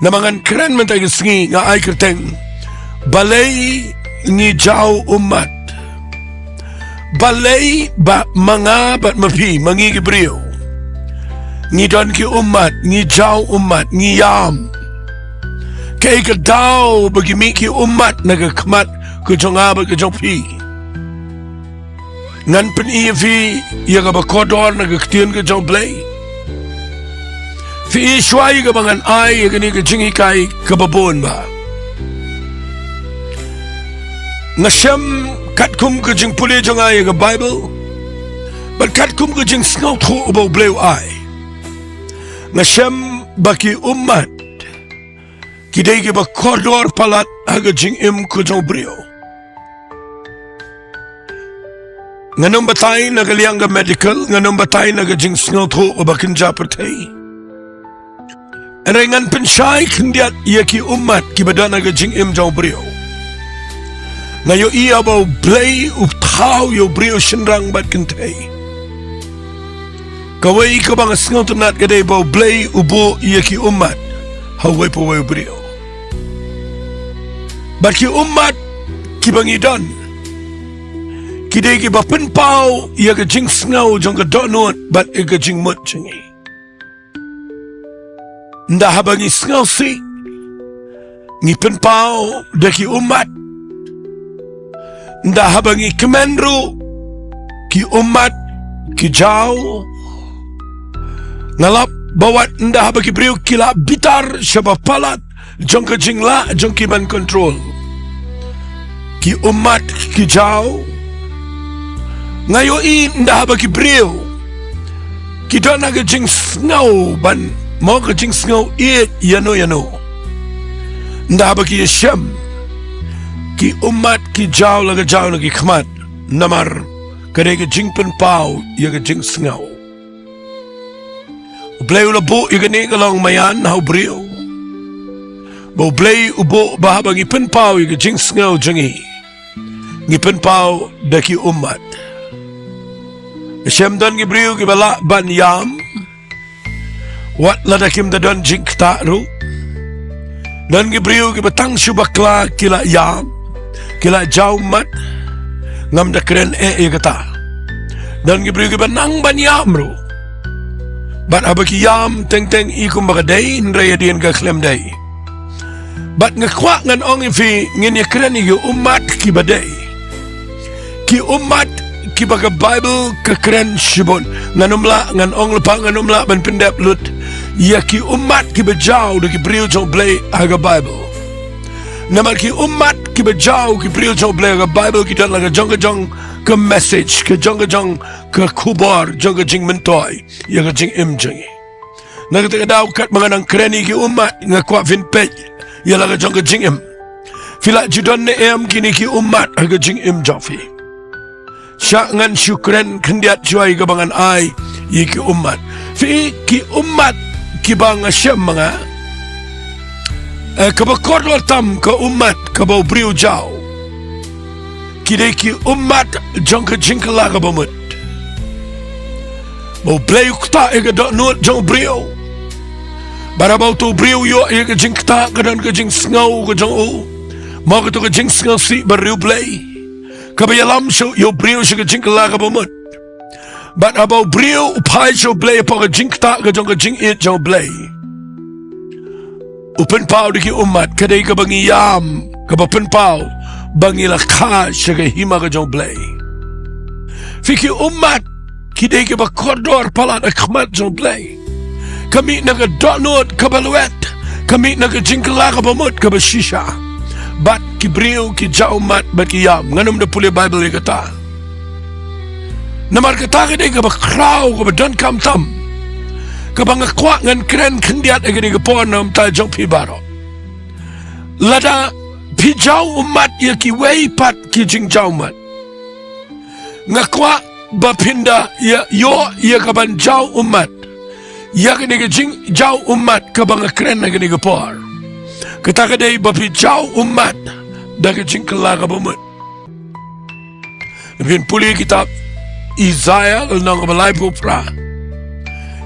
Namangan keren man tayo singi nga ay kerteng balay ni jaw ummat. Balay ba mga bat mapi mangi gibriyo. Ni don ki ummat, ni jaw ummat, ni yam. Kay ka daw bagimi ki ummat nagakmat kujong aba kujong pi. Ngan pen fi yaga ba kodor nagaktiyon kujong blay. Fi ishway ka bangan ay yaga ni kajing ikay kababon ba. Ngasem katkum kajing puli jong ay yaga Bible. But katkum kajing snow to about blay ay. Ngasem baki ummat. Kiday ba kodor palat agajing kujong brio. Nganong batay nagaliyang ga medical, nganong batay nagajing snotho o bakin japatay. Rengan pensay kandiat yaki ummat kibada nagajing jong brio. Ngayo iya ba blay uptaw yo brio shenrang bat kintay. Kaway ka bang snotho nat kaday ba blay ubo yaki ummat. Haway po way brio. But ki ummat kibangidon kiday ki bapen pau ya ka jing snow jong ka donut but e ka jing mut jingi nda habangi snow si ngi pen pau da ki ummat nda habangi kemendru ki ummat ki jaw ngalap bawat nda habagi briu kila bitar syaba palat jong ka jing la jong ki ban control ki ummat ki jaw ngayo nda ba ki brio ki dona ka jing snow ban mo ka jing snow yano nda ba ki shem ki ummat ki jaw la ki khmat namar kare ka jing pen pau ya ka jing snow blay ula bo ya ka ni ka long mayan how brio bo blay ubo ba ba ngi pen pau ya ka jing snow jangi ngipen pau daki ummat. Shem don gibriu gibala ban yam. Wat ladakim da don jing ta'ru. Don gibriu gibatang subakla kila yam. Kila jaumat. Ngam da keren kata. Don gibriu gibanang ban yam ru. Bat abaki yam teng ikum bakaday nraya diyan ka klem day. Bat ngakwa ngan ong ifi ngin yakren iyo ummat kibaday. Ki ummat ki baga Bible ka keren shibon nganumla ngan ong lepa nganumla ban pendep lut ya ki ummat ki bajaw de ki brio jo blay aga Bible namal ki ummat ki bajaw ki brio jo blay aga Bible ki dan laga jong ka message ka jong ka kubar jong jing mentoy ya ka jing imjing nagata daw kat mga nang kreni ki ummat nga kwa vinpej ya laga jong jing im fila jidon ne kini ki ummat aga jing im jofi siya ngan syukran kandiat juay gabangan ay yiki ummat fi ki ummat kibang siya mga kabakorlo tam ka ummat kabaw briu jaw kiday ki ummat jong ka jingkala ka bamut baw blay ukta ega do nuot jong briu barabaw to briu yo ega jingkta kadon ka jing sngaw ka jong o mo ka to ka jing sngaw si bariu blay kabayalam so yo brio so ka jingkala ka bamut but about brio upai so blay pa ka jingkta ka jong ka jing it jong blay upen pau diki ummat kaday ka bangi yam ka bapen pau bangi lakha so ka hima ka jong blay fiki ummat kiday ka ba kordor palat akmat jong blay kami naga donut ka baluet kami naga jingkala ka bamut ka bashisha bat ki brio ki jaumat bat ki yam nganum da puli Bible kata namar kata ka ka ba kraw ka ba don kam tam ka ba ngakwa ngan kren kandiat ka ka po nam ta jong pi baro lada pi jaw umat ya ki way pat ki jing jaumat ngakwa ba pinda ya yo ya ka ban jaw umat ya ka jing jaw umat ka ba ngakren ka ka po kata kadai bapi jaw ummat daga jingkala ka bamut bin puli kitab Isaiah nang balay po pra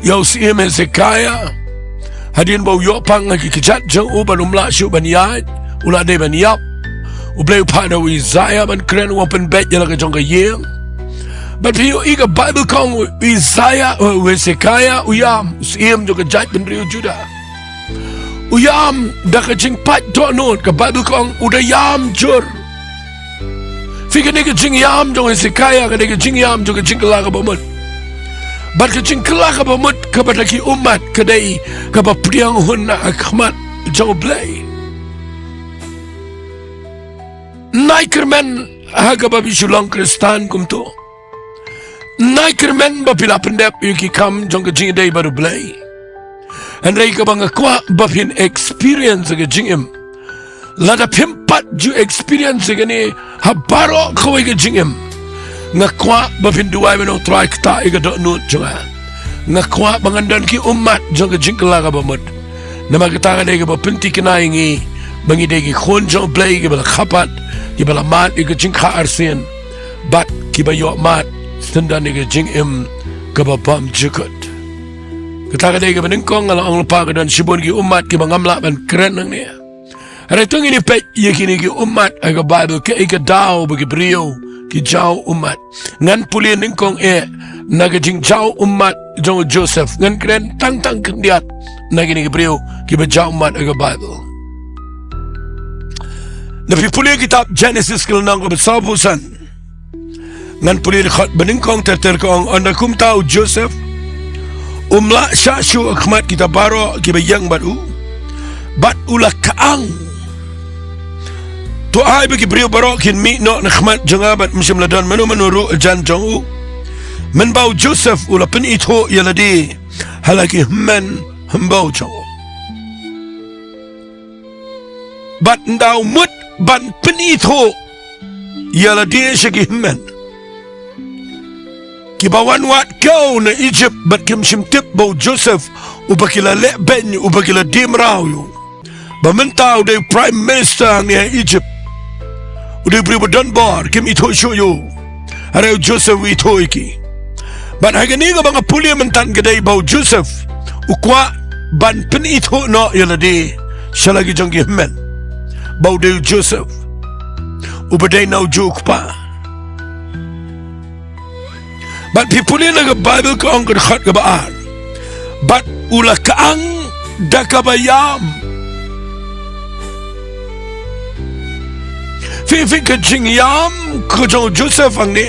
yaw si Hezekiah hadin bau yo pang ki kejat jeng u ban umla syu ban yat ula de ban yap u bleu pa da Isaiah ban kren open bet ya la ka jong ka yeng but you iga Bible kong Isaiah Hezekiah uyam sim jo ka jat ban riu Juda uyam da ka jing pat do not ka Bible kong udayam jur fika ne ka jing yam jo Hezekiah ka ne ka jing yam jo ka jing la ka bomot bat ka jing kala ka bomot ka bataki ummat kadai ka ba priang hun na akhmat jo Balei Naikermen haga ba bisulang Kristan kumto Naikermen ba pila pendep yuki kam jong ka jing day baru Balei Andai ka bang kwa ba pin experience ka jing im lada pimpat ju experience ka ni habaro kawai ka jing im ngakwa ba pin duai meno try kta iga do nut jonga ngakwa bangandan ki ummat jong ka jing kala ka ba mut nama kita ka day ka ba pinti kinaingi bangi day ki khon jong Balei ki bala khapat ki bala mat iga jing kha arsen bat ki ba yo mat standan iga jing im ka ba bam jukut kita ka day ka benengkong ala ang lupa ka dan sibon ki ummat ki bangamla ban keren nang niya ada tung ini pet ye kini ki ummat aga Bible ke ika daw bagi brio ki jaw ummat ngan puli nengkong naga jing jaw ummat jong Joseph ngan keren tang kendiat naga ni ki brio ki ba jaw ummat aga Bible Nabi puli kitab Genesis kelenang ko besabusan ngan puli dekat benengkong terkong anda kum tahu Joseph umla syasyu akhmat kita baro ki ba yang batu bat ulah kaang to ai bagi brio baro kin mi no akhmat jangabat msim ladan manu jan jongu men bau Joseph ulah pen itho yaladi halaki men hambau jongu bat ndau mut ban pen itho yaladi shaki men kibawan wat kau na Egypt bat kim simtip bau Joseph ubakila le ben ubakila dimrau yu bamentau de prime minister ni Egypt udah beri badan bar kim ito show yu ada Joseph ito iki bat hagani ka bang puli mentan kedai bau Joseph ukwa ban pen ito no yaladi shalagi jonggi men bau de Joseph ubadai nau juk pa But people in the Bible ko ang kadkhat ka baan. But ula kaang dakabayam. Fifi ka jingyam ko jong Joseph ang ni.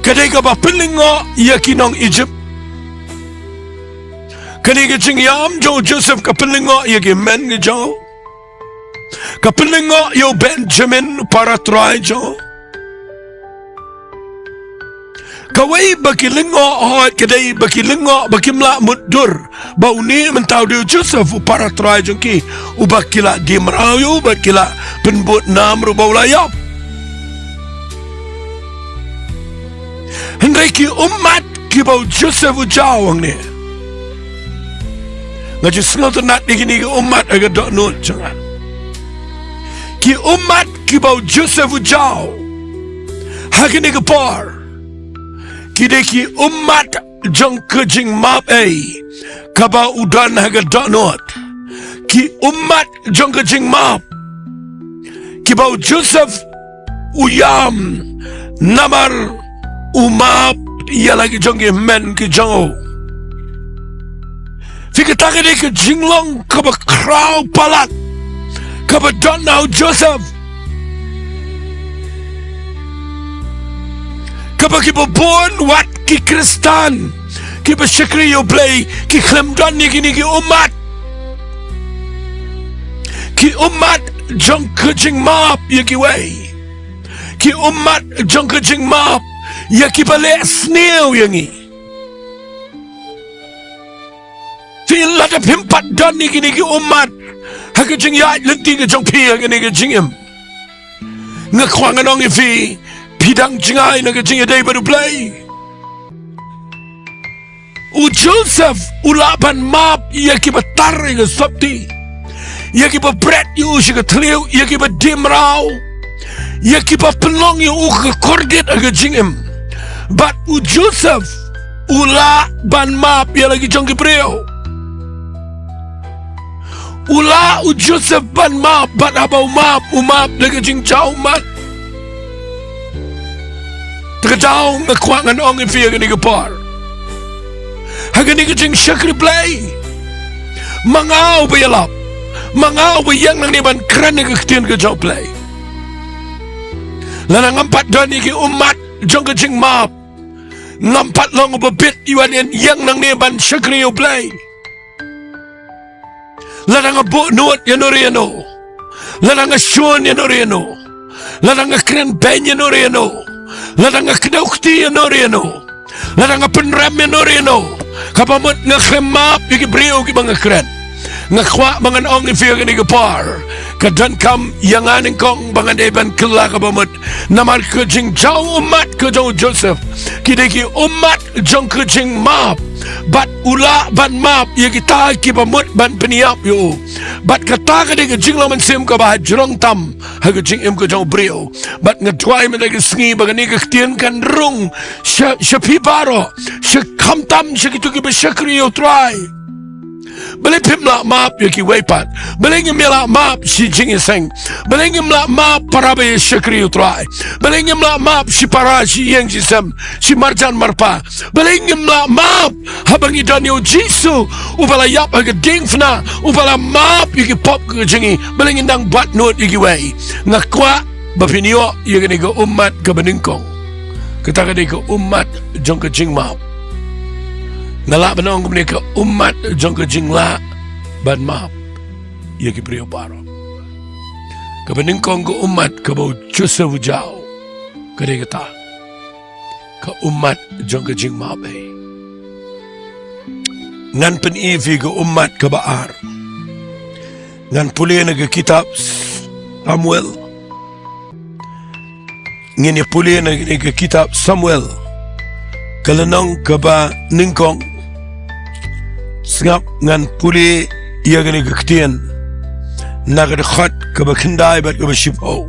Kadai ka ba pilingo yakinong Egypt. Kadai ka jingyam jong Joseph ka pilingo yakimen ni jong. Ka pilingo yo Benjamin para try jong. Kawai bakilingo hoit kadai bakilingo bakimla mudur bau ni mentau dia Joseph para try jengki ubakila dimrau bakila penbut nam rubau layap hendai ki ummat ki bau Joseph ujawang ni ngaju sengal tenat ni ki ummat aga dok nut jangan ki ummat ki bau Joseph ujaw hakini ke par Kideki ummat jong kejing map kaba udan haga donot ki ummat jong kejing map kibau Joseph uyam namar umap ia lagi jong ke men ke jongo fikatake de ke jinglong kaba kraw palat kaba donau Joseph Kaba kiba born wat ki Kristan kiba syakri yo Balei ki klemdan ni kini ki ummat jong kejing map ya ki way ki ummat jong kejing map ya ki Balei sneo yangi feel lada pimpat dan ni kini ki ummat hakajing ya lenti ke jong pia kini ke jingim ngakwangan ong ifi Pidang jingai naga jingai day baru Balei. U Joseph ulapan map ia kiba tar nga sabti. Ia kiba bread yu siga tliu ia kiba dimrau. Ia kiba pelong yu ke korget aga jingim. But u Joseph ulapan map ia lagi jong kibreo. ula u Joseph ban map bat haba umap lagi jing jauh mat terjauh ngekuangan orang ifia gini kepar hagani jing syakri play mangau bayalap mangau bayang nang niban kran ke ketian ke jauh play lana ngampat dan iki umat jong ke jing map ngampat long bebit iwan yang nang niban syakri play lana ngabuk nuat yanoriano lana ngashun yanoriano lana ngakren ben yanoriano lana ngakdaukti yanoriano lana ngapenram yanoriano kapamot ngakremap iki brio ki mga kren ngakwa mga ong ifir ni gapar kadan kam yang aning kong bangan eban kela kapamot namar kejing jauh umat kejauh Joseph kideki umat jong kejing map bat ula ban map ya kita ki pamut ban peniap yo bat kata ka de jing laman sim ka bah jrong tam ha ka jing em ka jong brio bat ngadwai me de sngi bagani ka tien kan rung shapi baro she kam tam she ki tu ki be shakri yo try Balei pimla map ya ki weipat balei ngemela map si jing seng balei ngemla map para be shakri yo try balei ngemla map si para si yang si sam si marjan marpa balei ngemla map habang idan yo jisu ubala yap ha ding fna ubala map iki pop ke jingi balei ndang bat not iki wei ngakwa bapinio ya gani ko ummat ka beningkong kita ka de ko ummat jong ka jing map ngalak benong kumni ke umat jong ke jingla ban map ya ki prio paro ke beningkong ke umat ke bau Joseph jauh ke de kata ke umat jong ke jing map ngan pen ivi ke umat ke baar ngan pulih ke kitab Samuel ngini pulih ke kitab Samuel kalenong ke ba ningkong sengap ngan puli ia gani kektian naga dekhat ke bakindai bat ke bashipau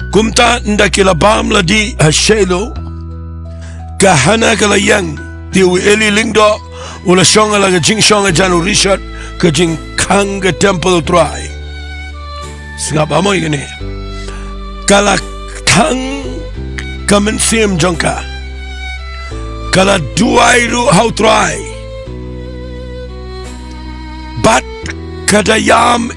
kumta ndakila bam ladi hashelo kahana kala yang diwi eli lingdo ula shonga laga jing shonga janu rishat ke jing kanga temple try sengap amoy gani kala tang kamen sim jongka kala duairu how try bat kadayam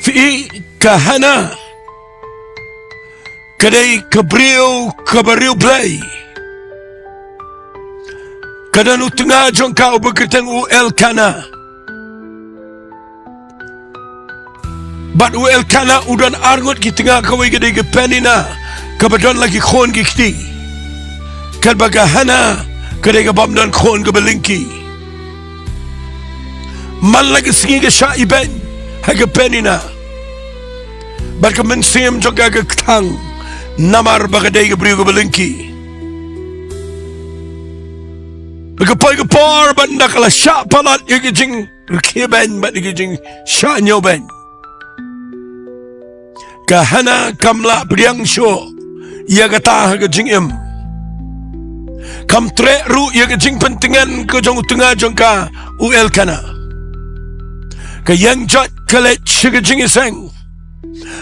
fi kahana kadai kabriu play kadanu tengah jongka ubeketeng u elkana bat u elkana udan arngot ki tengah kawai kadai ke penina kabadon lagi khon gikti kan bagahana kadai ke bamdan khon ke belingki man lagi singi ke syai ben haga penina barka mensim joga ke tang namar bagadai ke beriu ke belingki bagapoi ke por banda kala syak palat ya ke jing rkiben bat ke jing syak nyoben kahana kamla priang syo ia kata ke jing em kam tre ru ia ke jing pentingan ke jong tengah jongka uel kana ke yang jat kelet ke jing iseng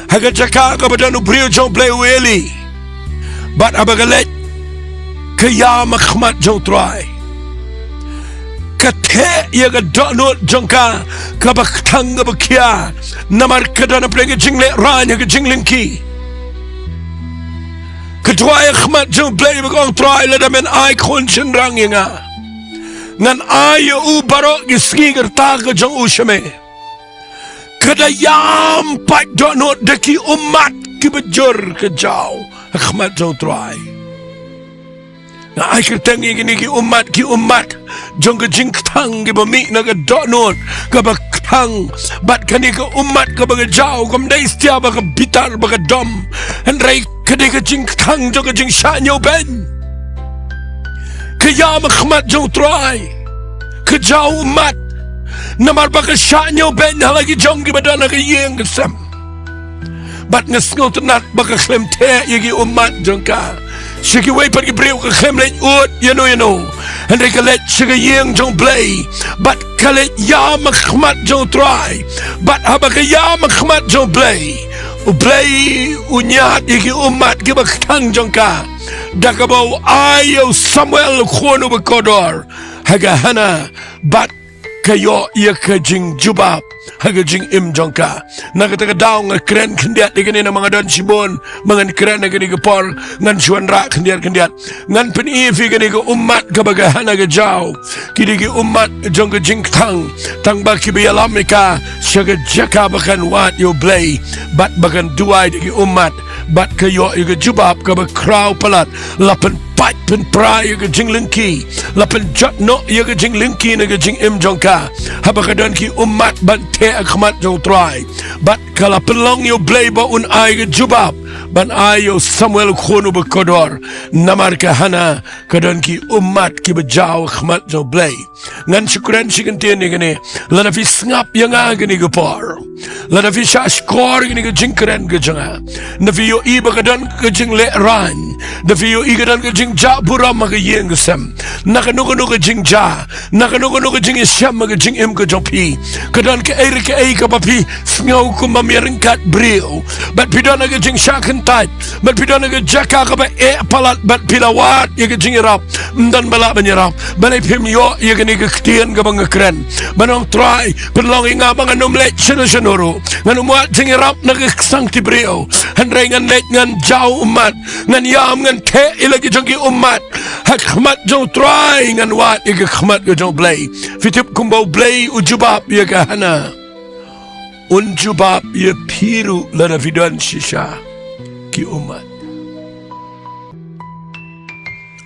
haga jaka ke badan brio jong play ueli bat abagalet ke ya makhmat jong try kate ia ke donut jongka ke baktang ke bakia namar ke dana play ke jing le ranya ke jing lingki kedua khmat jong play bagong try la damen ai khon chen rang yenga ngan ai u barok giski gerta ke jong ushame kadayam pat donot deki umat ki bejur ke jauh khmat jong try na ai kertang ini ki umat jong ke jing tang ki bami na ke donot ke baktang bat kani ke umat ke baga jauh kom dai stia baga bitar baga dom en rai kadai ke jing tang jong ke jing shanyo ben ke ya khmat jong try ke jauh umat namar baga shanyo ben halagi jong ki badana ke yeng ke sam bat ngesngo tenat baga klem te yegi umat jong ka Sige way pan gibriw ka kemlet ut you know and kalet sige yeng jong blay but kalet ya makhmat jong try but haba ka ya makhmat jong blay ublay unyat igi ummat gibaktang jong ka dakabaw ayo Samuel khono bekodor hagahana but kayo iya kajing jubab hagajing imjongka nakataka daw nga kren kendiat digani na mga don sibon mga kren na gani gapor ngan suanra kendiat ngan penifi gani ga ummat kabagahan na gajaw kidigi ummat jong gajing tang baki bialamika siya jaka bakan wat yo blay bat bakan duay digi ummat bat kayo iga jubab kabag kraw palat lapan pat pen pray ga jing lingki lapan jat no ya ga jing lingki na ga jing imjongka habakadan ki ummat ban te akhmat jong try bat kala pelong yo blay ba un ay ga jubab ban ayo Samuel khono bekodor namar ka hana kadan ki ummat ki bajaw akhmat jong blay ngan syukuran sikentien ni gani lana fi ngap yang gani gapor lana fi skor gani ga jing keren ga janga na fi yo iba kadan ga jing le ran na fi yo igadan ga jing ja pura maga yeng gesem nakano ga jing ja nakano ga jing isyam maga jing im ga jopi kadan ke ai ka papi ngau ko mamirengkat brio bat pidana ga jing shakan tat bat pidana ga jaka ka ba palat bat pilawat ye ga jing irap dan bala banyarap balai pim yo ye ga ni ga ktien ga bang kren banong try penlong inga bang anum le senoro nganu muat jing irap na ga sang ti brio handrengan let ngan jau umat ngan yam ngan te ilagi jong ummat hakmat jong try ngan wat iga khmat ga jong blay fitip kumbo blay ujubab ya kahana unjubab ya piru lana vidan shisha ki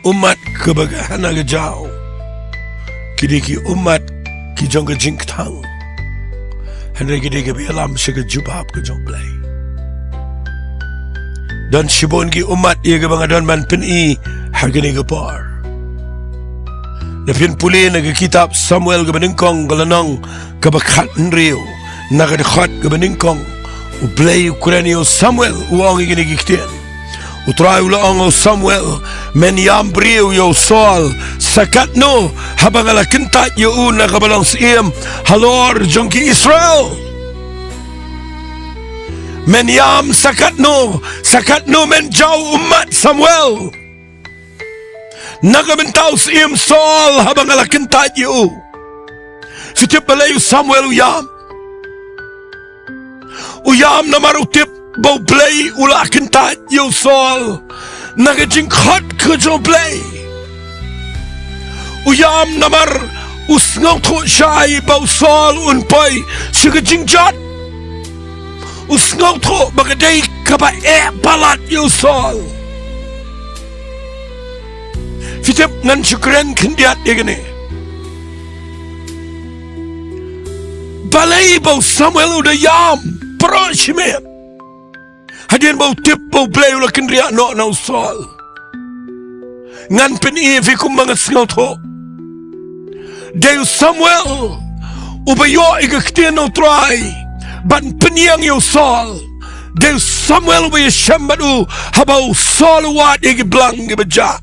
ummat kabagahana ga jaw kidi ki ummat ki jong ga jingtang hanre kidi ga bialam shiga jubab ga jong blay dan shibon ki ummat iya ga banga don man peni hagani ga par na pin puli na ga kitab Samuel ga beningkong galanong ga bakat nriyo na ga dekhat ga beningkong ublay ukuranio Samuel uang igini giktien utray ulaong Samuel men yam brio yo sol sakat no habang ala kentat yo una kabalang siem halor jongki Israel men yam sakat no men jauh umat Samuel nagamentaw siem sol habang ala kentat yo sitip balay Samuel uyam na marutip bau play ula kentat yo sol nagajing khat ke jo play uyam namar usngau tho shai bau sol un pai sigajing jat usngau tho bagadai kaba palat yo sol fitip ngan syukran kendiat yagane balai bau Samuel udah yam pro shimem hadian bau tip bau play ula kendria no sol ngan peni fi kumbang sngal tho deu Samuel ubayo igaktian no try ban peniang yo sol deu Samuel ubayo shambadu habau sol wat igi blang gi beja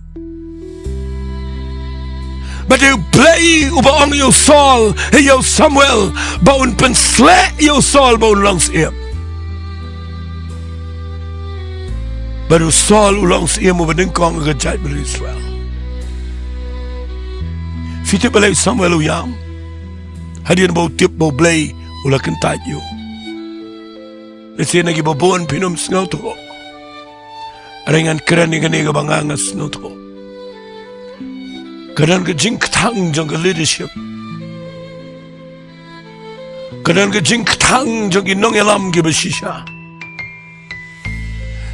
but deu play ubaong yo sol yo Samuel baun pensle yo sol baun langs em baru Saul ulang siya mo beningkong agajat ber Israel. Fitip balay Samuel uyam. Hadian bau tip bau blay ula kentat yo. Nasi nagi babon pinum sngaw to. Aringan keren ni gani ga bangangas no to. Kadan ga jingtang jong leadership. Kadan ga jingtang jong inong elam gi basisha.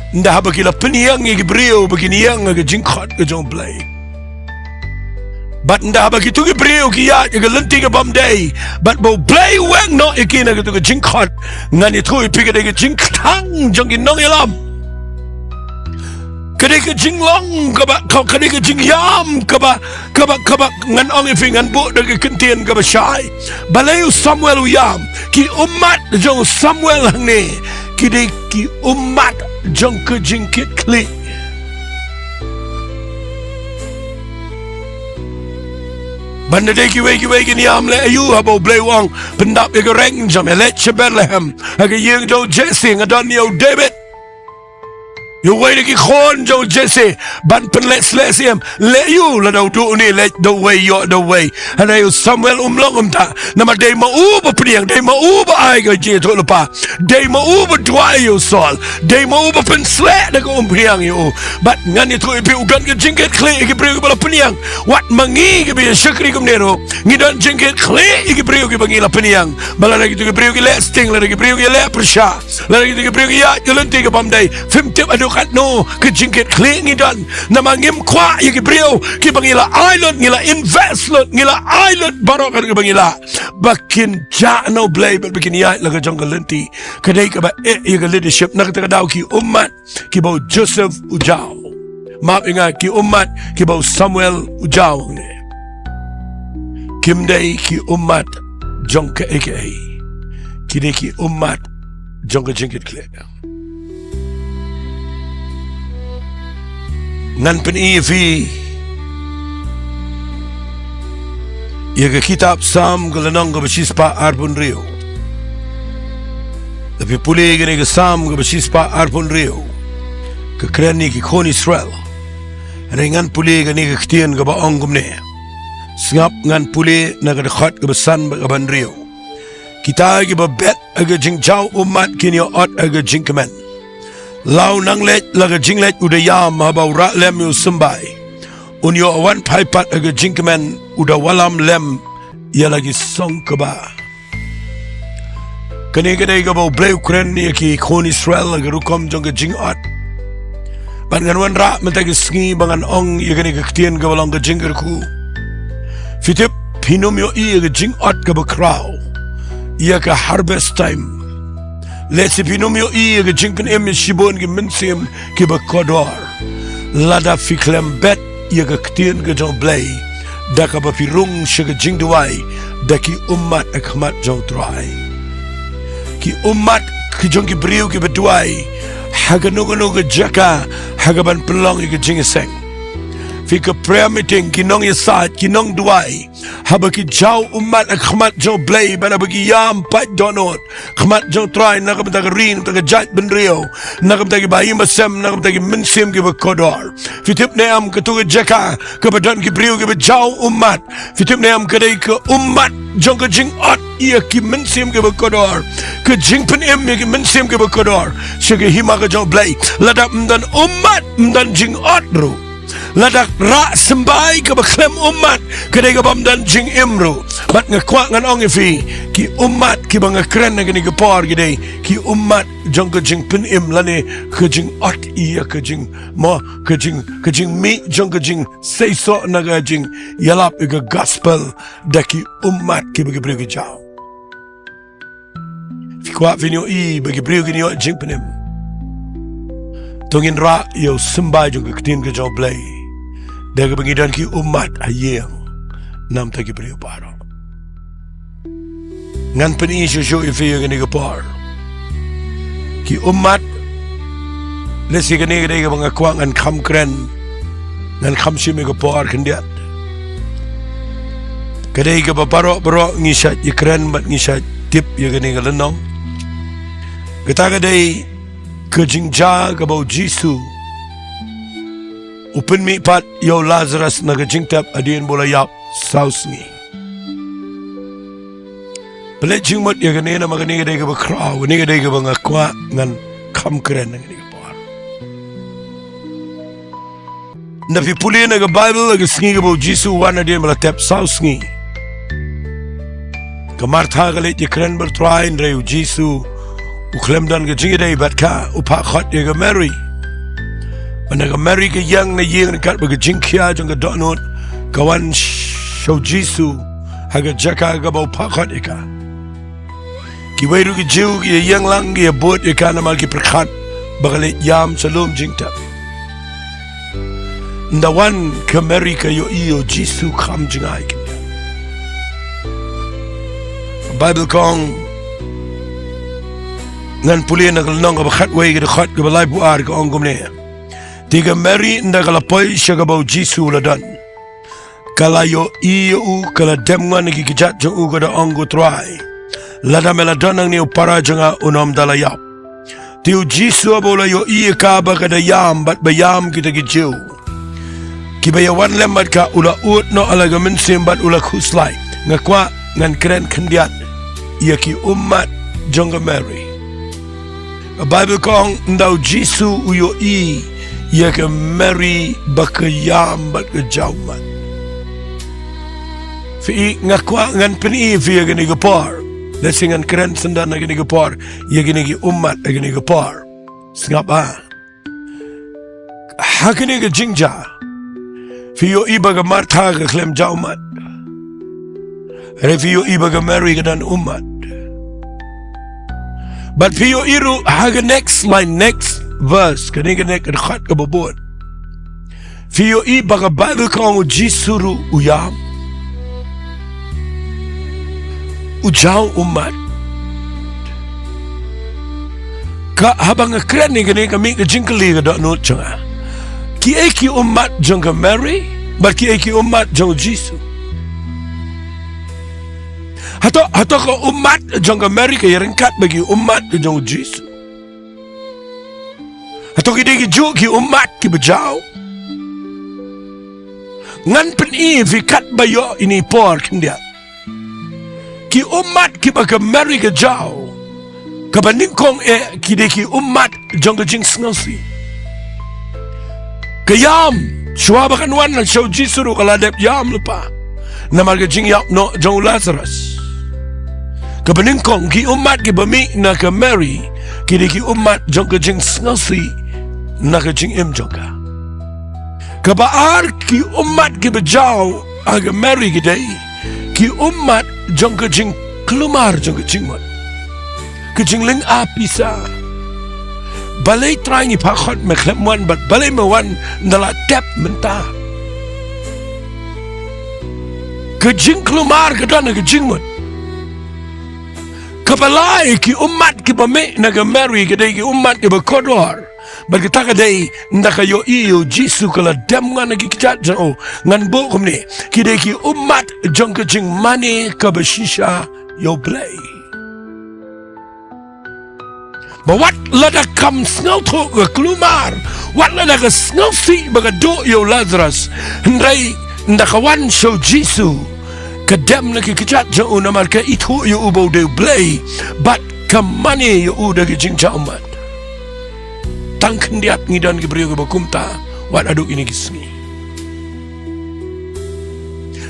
Ndah bakila peniang igi brio begini yang aga jingkot ga jong blay but ndah bagitu gi brio gi ya ga lenting ga bamday but bo blay wang no ikina ga tu ga jingkot ngani thui piga ga jingtang jong inong yalam kade ga jinglong ka ba kade ga jingyam ka ba ngan ong ifingan bu ga kentien ga ba shai balay Samuel uyam ki ummat jong Samuel hang ne ki ummat jong ke jingkit kli Banda de ki ni am le ayu habo blay wang pendap ye reng jam let Bethlehem aga yeng do Jesse ngadon yo David you way ki khon jo Jesse ban pen let slesiam le you la do tu ni let the way yo the way and ayu Samuel long ta nama de ma u ba priang de ma u ba ai ga je to pa de ma u ba dwai yo sol de ma u ba pen sle de ko priang yo but ngan ni tu pe udan ke jingket kle ki priang ba priang wat mangi ke bi shakri kum nero ngi don jingket kle ki priang ki bangi la priang bala ki tu ki priang ki le sting la ki priang ki le prasha la ki tu ki priang ya yolenti ke pam dai fim tip adu kat no ke jingket kle ngi don nama ngim kwa ki priang ki bangi la island ngila invest lot ngila island barok ke bangi la bakin ja no blay but bakin ya la ka jungle lenti kadai ka ba ye ka leadership na ka daw ki ummat ki bo Joseph ujao map inga ki ummat ki bo Samuel ujao ne kimdai ki ummat jonka aka ki de ki ummat jonka jingket kle ngan pen fi Yaga kitab Sam galanong ga basispa arbon rio. Tapi puli gani ga Sam ga basispa arbon rio. Ka kreni ki kon Israel. Ringan puli gani ga ktian ga baong gumne. Sngap ngan puli na ga khat ga basan ga ban rio. Kita ga bet aga jing jaw ummat kinyo ot aga jing kemen. Lau nang let laga jing let udayam haba ura lem yu sumbai. Unyo awan paipat aga jingkemen udah walam lem ia lagi song keba. Kani kadai ka bau bleu kren ni ki kon Israel aga rukom jong ka jingot. Ban ganwan ra mentagi sngi bangan ong ia kani ka ktien ka walang ka jingker ku. Fitip pinum yo ia ka jingot ka bakraw. Ia ka harvest time. Let's pinum yo ia ka jingpen em shibon ki mensim ki bakodor. Lada fiklem bet ia ka ktien ka jong blay da ka ba pirung shiga jing duai da ki ummat akmat jong trai ki ummat ki jong ki briu ki beduai haga nuga jaka haga ban pelong ki jing seng fi ka prayer meeting ki nong yasat ki nong duai haba ki jaw ummat akmat jong blay bana bagi yam pat donot khmat jong trai na ka ta rin ta ka jat ben rio na ka ta ki bayi masem na ka ta ki mensim ki kodor fitip ne am ka tu jaka ka badan ki briu ki jaw ummat fitip ne am ka dai ka ummat jong ka jing ot ia ki mensim ki kodor ka jing pen em ki mensim ki kodor shige hima ka jong blay ladap mdan ummat mdan jing ot ro ladak ra sembai ke baklem ummat kedai ke bamdan jing imru bat ngakwa ngan ong ifi ki ummat ki banga kren na gani gapor gidai ki ummat jong ke jing pin im lane ke jing ot iya ke jing mo ke jing mi jong ke jing say so na ga jing yalap ke gospel da ki ummat ki bagi bri ke jaw fi kwa vinyo I bagi bri ke ni jing pin im tongin ra yo sembai jong ke tin ke jaw blay daga bangidan ki ummat ayeng nam ta ki brio paro ngan pani sho ifi gani gapar ki ummat lesi gani ga banga kwang an kham kren ngan kham si me gapar kendiat kadai ga baro ngisat ikren bat ngisat tip ya gani ga lenong kata kadai kejingja ga bau jisu Upin mi pat yo Lazarus nagajingtap adien bola yap sausni. Pelet jingmot ya ganena magani ga ba kraw ni ga ga ba ngakwa ngan kam kren ngan ga par. Na fi puli na ga Bible ga sngi ga bo Jisu wana adien bola tap sausni. Kamartha ga le kren ber train re Jisu uklem dan ga jingidai batka upa khat ya ga Mary. Panaga Mary ka yang na yeng kat baga jingkia jong ka donot kawan show Jisu haga jaka ga bau pakhat ika ki wairu ki jiu ki yang lang ki bot ika na mal ki prakhat bagale yam salom jingtap ndawan ka Mary ka yo iyo Jisu kham jingai ki Bible kong ngan puli na kalnong ka bakhat way ka khat ka balay buar ka ongom ne Tiga Mary nda kalapay siya gabaw Jisu ladan. kala yo iyo kala demngan nagi kijat jong u gada ongo try lada meladonang ni upara jonga unom dalayap tiu jisu abola yo iya ka ba kada yam bat bayam kita gijiu kibayawan lembat ka ula ut no alaga mensim bat ula kuslai ngakwa ngan keren kendiat ia ki ummat jonga Mary Bible kong ndau jisu uyo ia ke Mary bakayam bat ke jauman fi ngakwa ngan peni fi gani gapar lesingan keren sendan gani gapar ia gani ki ummat gani gapar singapa hakini ke jingja fi yo iba ga martha ga klem jauman refi yo iba ga Mary dan ummat but fi yo iru haga next line next verse kaniga nek khat ka babon fi yo iba ga Bible kong jisuru uyam ujau ummat ka habang kren ni gani kami ka jingkali ka no changa ki eki ummat jonga Mary but ki eki ummat jong Jisu hato ka ummat jonga Mary ka yarengkat bagi ummat jong Jisu hato ki digi jo ki ummat ki bejau ngan pen vi kat bayo ini por kendia ki ummat ki bagi Mary ka jau ka baningkong ki digi ummat jonga jing sngosi kayam shwa bakan wan na show jisuru kaladep yam lupa na marga jing yap no jong Lazarus kabaning kong ki umat ki bami na ka Mary ki ki umat jong ka jing sngosi na ka jing im jonga kabaar ki umat ki bajaw aga Mary ki day ki umat jong ka jing klumar jong ka jing mat ka jing ling apisa Balei trying ipakot meklemwan but balei mawan ndala tep menta kejing kelumar kedana kejing mut kabalai ki umat ki bame naga Mary kedai ki umat ki bakodor but kita kedai ndaka yo iyo Jisu kala dem ngana ki kijat jao ngan bo kumni kidai ki umat jong kejing mani kabashisha yo Balei but what lada kam snel to ke kelumar what lada ke snel si baga do yo Lazarus ndai ndakawan show Jisu kadem na ke kijat jo na marka itu yo ubo de Balei but kamani yo uda ke jingja umat tangken diat ngidan ke brio ke bakumta what aduk ini kisngi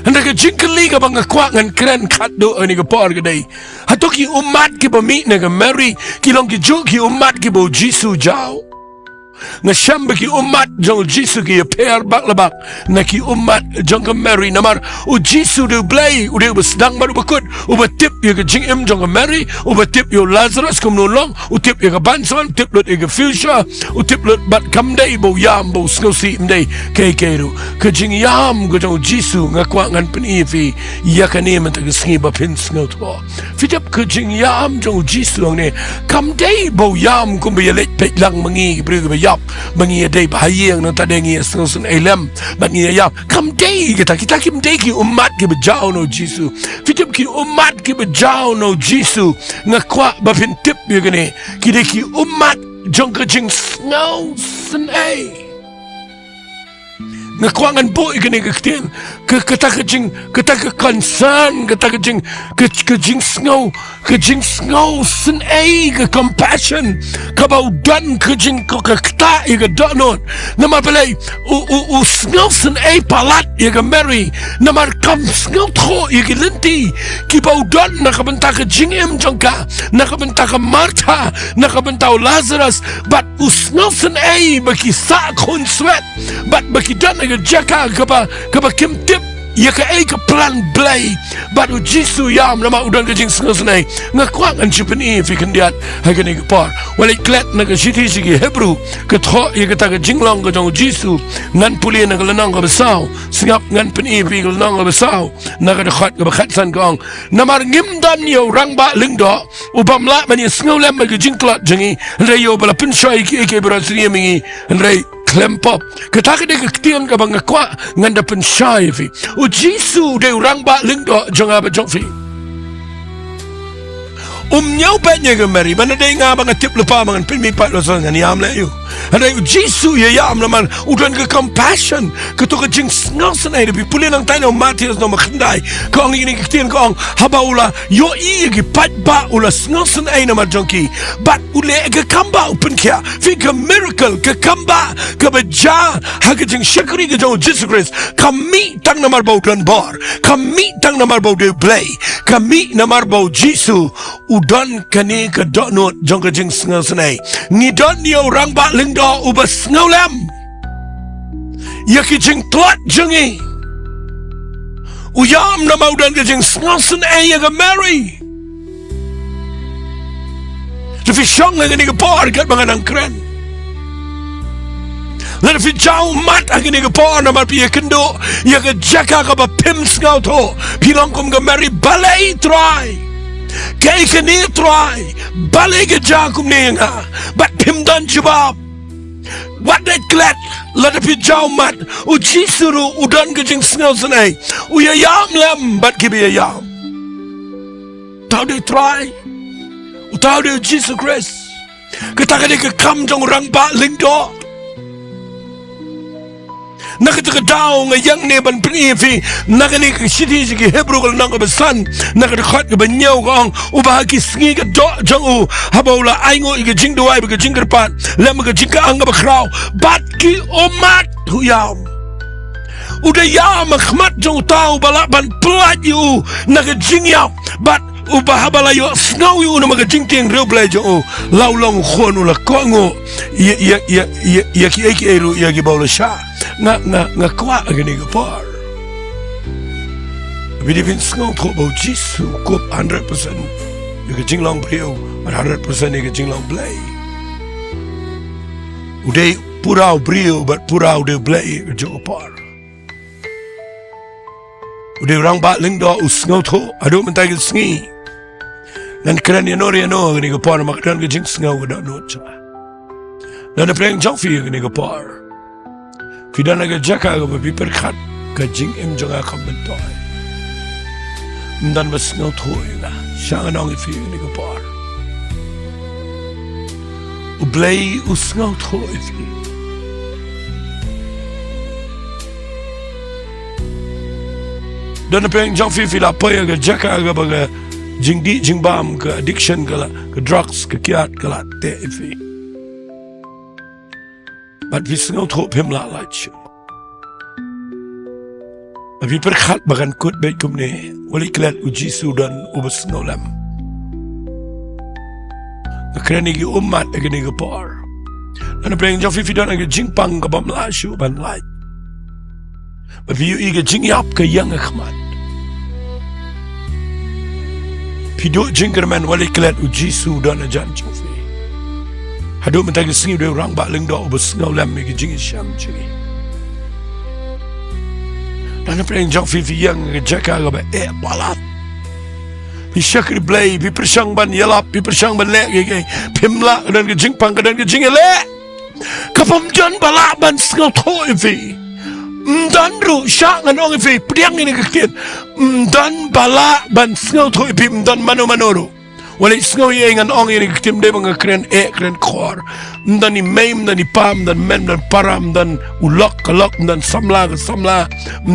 anda ke jingkeli ka bang kwak ngan keren khat do ani ke por ke dai hatoki umat ki bami na ke Mary ki long ki jo ki umat ki bo Jisu jao nga shamba ki umat jong Jisu ki per bak labak na ki umat jong ke Mary namar u Jisu de Balei u de sedang baru bakut u batip ye ke jing im jong ke Mary u batip yo Lazarus kum nolong u tip ye ke banson tip lot ye ke future u tip lot bat kam dai bo yam bo skosi mdai ke ru ke jing yam go jong Jisu nga kwa ngan peni fi ya ka ne man ta sngi ba pin sngo to fitap ke jing yam jong Jisu ne kam dai bo yam kum be let pe lang mangi bre be mangi day bahayang nang tadengi sun elam mangi yap kam day kita kim day ki umat ki bejau no Jisu fitip ki umat ki bejau no Jisu ngakwa ba pin tip ye gane ki de ki umat jong ka jing snow sun ai ngakwa ngan bo ye gane kten kata ka jing kata ka concern kata ka jing snow sun ai ka compassion ka bau dan ka jing ka kta ye ka donon nama Balei u snow sun ai palat ye ka Mary nama kam snow tho ye ka linti ki bau dan na ka benta ka jing im jongka na ka benta ka Martha na ka benta Lazarus but u snow sun ai ba ki sa kon sweat but ba ki dan ka jaka ka ba kim tip ya ka ai ka plan Balei baru Jisu yam nama udan ka jing snai ngakwa an chipeni fi kandiat ha ka ni ka par wala klet na ka shiti sigi Hebrew ka tho ya ka ta ka jinglong ka jong Jisu ngan puli na ka lanang ka basaw singap ngan peni fi ka lanang ka basaw na ka khat ka khat san kong namar ngim dan yo rang ba ling do ubam la man ya snolem ka jing klot jingi re yo bala pin shai ki ke bra sri mi re klempop ketaka de ketian ka bang kwa nganda pen shai fi o jisu de rang ba ling do jonga ba jong fi nyau pa nya ga mari bana de nga bang tip lupa mangan pin mi pat lo so ngani am la yu ada jisu ya yam naman udan ka compassion ka to ka jing sngal sanai de pulin ang tayo Matias no makhandai ka ang ini ketian ka ang haba ula yo i gi pat ba ula sngal sanai na majonki but ule ka kamba open kya fi ka miracle ka kamba ka baja ha ka jing shakri ka jo Jesus Christ kami tang namar bau dan bar kami tang namar bau de play kami namar bau jisu udan kani ka donot jong ka jing sngal sanai ni don ni orang ba lingdo ubas ngaulam ya ki jing tlat jungi uyam na maudan ka jing sngalsan ya ka Mary lefi syong nga ni ka par kat mga nang kren lefi jauh mat ang ni ka par na marpi ya kendo ya ka jaka ka ba pim sngal to pilang kum ka Mary Balei try kay ka ni try Balei ka jakum ni nga bat pim dan jubab what that glad let it be jaumat u jisuru udan gajing snel sanai u yam lam but kibi yam tau de try u tau de Jesus Christ ketaka de ke kam jong rang ba lingdo nakataka daw nga yang ne ban pinifi nakani ka shiti ki Hebrew kal nang basan nakakhat ka banyaw kang ubahagi sngi ka do jang u habawla aingo iga jing duwai ka jing karpat lam ka jing ka ang bakraw bat ki ummat huyam uda yam khmat jang tau bala ban plat yu naka jing yaw bat ubahabala yo snow yu na magajing ting real play jo law long khon ula kongo ya ki eru ya ki bawla sha nga kwa gani ga par bidi bin sngo tho bo jisu kop 100% ga jing long brio 100% ga jing long play uday purau brio but purau de play jo par uday rang ba ling do sngo tho ado man tay sngi nan kran ya no gani ga par makran ga jing sngo ga no cha nan preng jong fi gani ga par Fidana ga jaka ga babi perkhat ka jing em jonga kamentoy mdan bas no thoy nga shang nong fi ni ga par u blay u sngo thoy fi dana peng jong fi la poy ga jaka ga ba ga jing di jing bam ka addiction ka drugs ka kiat ka la te fi but we snel hoop him la lach we perkhat bagan kut be kumne wali klat u jisu dan u besnolam akrani gi ummat agani gi par ana bring jo fi dan ag jing pang ka bam la shu ban lai but we ig jing yap ka yang khmat pido jingerman wali klat u jisu dan ajan chofi hadu mentag singi de rang ba ling do bus ngau lam mi jing sham chini dan preng jong fi yang jaka ga ba e balat pi shakri blay pi persang ban yalap pi persang ban le ge pimla dan ge jing pang dan ge jing le kapam jan bala ban ngau thoi fi dan ru sha ngan fi priang ni ge kit dan bala ban ngau thoi pi dan mano wala isngaw yang an ong ini tim de mga kren kor dan ni mem dan ni pam dan mem dan param dan ulok kalok dan samla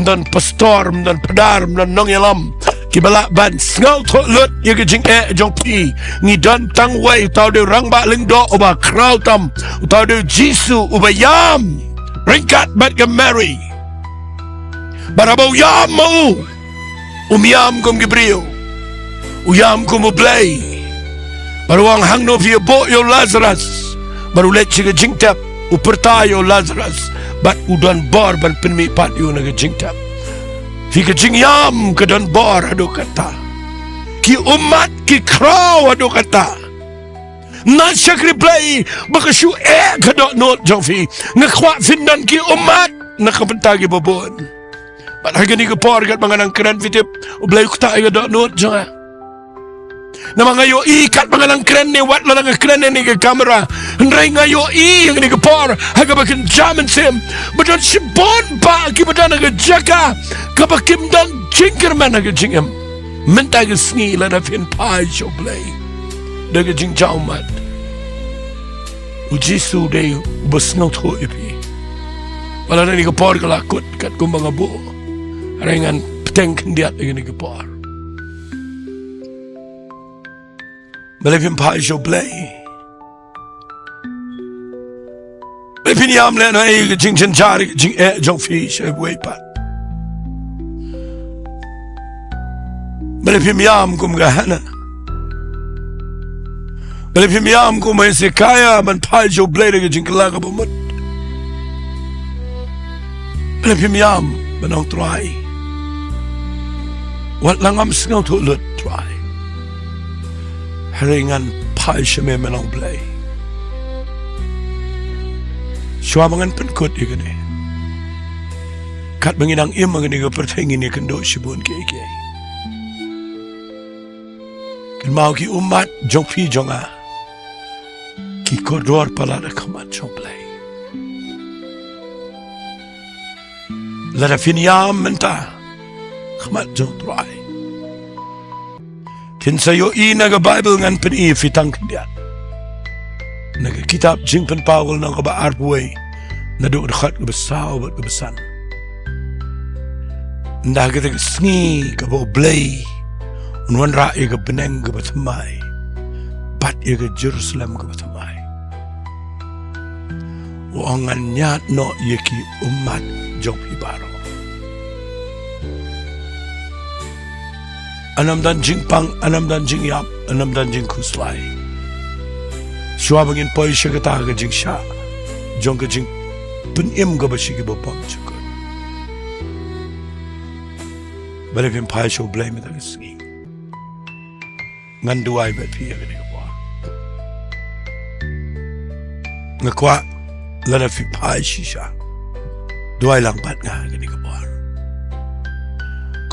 dan pastor dan pedar dan nong yalam kibala ban sngaw tho lut ye jing jong pi ni dan tang wai tau de rang ba ling do oba kraw tam tau de jisu uba yam ringkat bat ke Mary barabo yam mo yam kum gibriyo uyam kum blay baru ang hangno via bo yo Lazarus baru let chiga jingtap uperta yo Lazarus bat udan bar ban penmi pat yo naga jingtap fika jingyam kedan bar ado kata ki ummat ki kraw ado kata na syakri play baka shu kadok not jofi ngakwa findan ki ummat nakapentagi babon bat hagani ka par kat manganang kran fitip ublay kuta ay kadok not jonga na mga yo ikat mga lang kren ni wat lang kren ni ke kamera nrai ngayo yang ni ke por haga bakin jaman sim badan si bon ba ki badan ga jaka ka bakim dan jingker man ga jingem menta ga sni la na fin pai jo blay daga jing jaumat ujisu de basnau tho ipi wala ni ke por ka lakut kat ko mga bu rengan peteng kendiat ni ke por Malipin pa iso blay. Malipin yam le na ay jing jari jing jong fish ay way pat. Malipin yam kum gahana. Malipin yam kum ay sekaya man pa iso blay na jing kalaga bumut. Malipin yam manong try. Wat lang am singaw tulut try. Haringan pai shame menong blay. Shwa mangan penkut igane. Kat manginang im mangani ga pertengin ni kendo shibun keke. Kan mau ki ummat jong pi jonga. Ki kodor palada kamat jong blay. Lada finiam menta kamat jong try. Kinsayo naga Bible ngan pen fitang kendiat. Naga kitab jing pen Paul nang kaba arbuay na do dekat ke besar buat kebesan. Ndah kita sngi ke bo blay unwan ra ke beneng ke batamai. Pat ke Jerusalem ke batamai. Wangan nyat no yeki ummat jong pibaro. Anam dan jing pang, anam dan jing yap, anam dan jing kuslay. Shwa bangin poi siya kata ka jing sha, jong ka jing punim ka ba siya kibapang chukot. Balipin pa siya blame ita kasi. Ngan duway bet piya ka niya kwa. Nga kwa, lana fi pa siya. Duway lang bat nga ka niya kwa.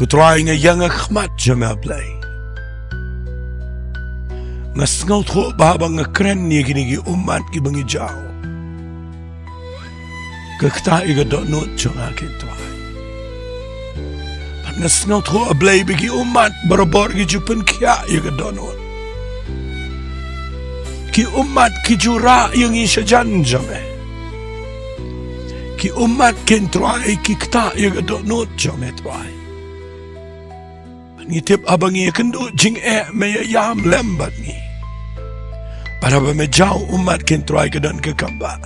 Kutry nga yang khmat jama blay. Nga sngaw tho babang nga kren ni kinigi ummat ki bangi jaw. Kakta iga do not jama kin try. Pat nga sngaw tho blay bigi ummat barabor ki jupen kya iga do not. Ki ummat ki jura yung isya jan jame. Ki ummat kin try ki kta iga do not jame try. Ngitip abang iya kendo jing maya yam lembat ni. Para ba me jauh umat ken try ke dan ke kamba.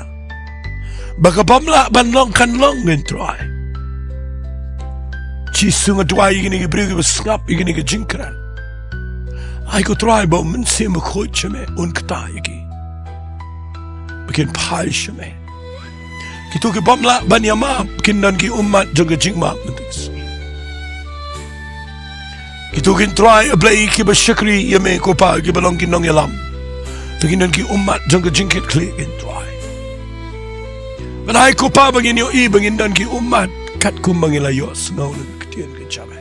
Baka pamla banlong kan long ken try. Ci sunga try igini ke brigi besngap igini ke jingkran. Ai ko try ba mensi me khoche me un kta igi. Bikin pai shme. Kitu ke pamla ban yama kin dan ki umat joga jingma mentis. Itu kin try ablay ki bashakri yame ko pa ki balong kin nong yalam. Tukinan ki ummat jangka jingkit kli kin try. Manay ko pa bangin yo bangin dan ki ummat kat kumbang ilayos ngaw lang kitian ki chame.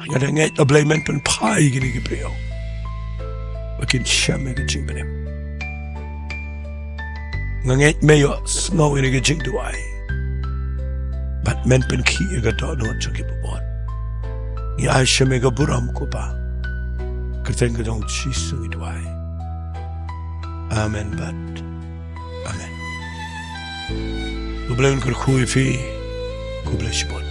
Ang ada ngay ablay men pen pai gini ki priyo. Bakin shame ki jing benim. Ngangay mayo ngaw ini ki jing duay. Bat men pen ki iga do no jangki babon. Ya shame ga buram ko pa. Kerten ga dong chisu idwai. Amen bat. Amen. Ublayon ko khui fi kubla shibot.